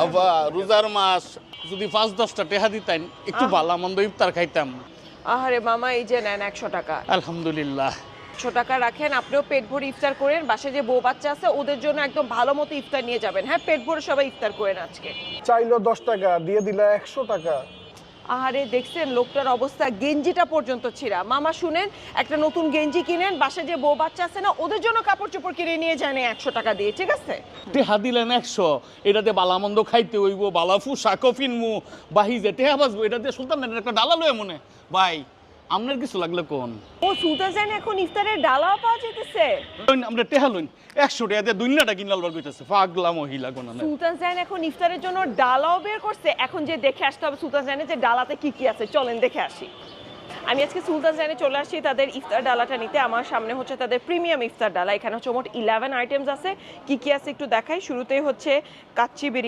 আবা রোজার মাস যদি ৫-১০টা টাকা দিতেন একটু ভালো মন্দ ইফতার খাইতাম। আহারে মামা, এই যে নেন 100 টাকা। আলহামদুলিল্লাহ। 100 টাকা রাখেন, আপনিও পেট ভরে ইফতার করেন। বাসায় যে বউ বাচ্চা আছে ওদের জন্য একদম ভালো মতো ইফতার নিয়ে যাবেন। হ্যাঁ, পেট ভরে সবাই ইফতার করেন আজকে। চাইলো 10 টাকা, দিয়ে দিলা 100 টাকা। আহারে দেখছেন লোকটার অবস্থা, গেঞ্জিটা পর্যন্ত ছিঁড়া। মামা শুনেন, একটা নতুন গেঞ্জি কিনেন, বাসায় যে বউ বাচ্চা আছে না ওদের জন্য কাপড় চোপড় কিনে নিয়ে যান 100 টাকা দিয়ে, ঠিক আছে? টেহা দিলেন 100, এটাতে বালামন্দ খাইতে হইব, বালাফু শাকও কিনমু, বাহি যে টেহা বাজবো এটাতে সুলতানের একটা ডালা লয়ে মনে। ভাই আপনার কিছু লাগলে কোন? ও সুলতান এখন ইফতারের ডালাও পাওয়া যেতেছে। আমরা টেহা লইন 100 টাকা দিয়ে দুনিয়াটা কিনাল বার কইতেছে, পাগলা মহিলা কোন না। সুলতান এখন ইফতারের জন্য ডালাও বের করছে। এখন যে দেখে আসতে হবে সুলতান যে ডালাতে কি কি আছে, চলেন দেখে আসি। আমি আজকে সুলতান চলে আসছি তাদের ইফতার ডালাটা নিতে। আমার সামনে হচ্ছে তাদের প্রিমিয়াম ইফতার ডালা। এখানে হচ্ছে মোট 11 আইটেমস আছে। কি কি আছে একটু দেখাই। শুরুতেই হচ্ছে কাচ্চি বিরিয়ানি।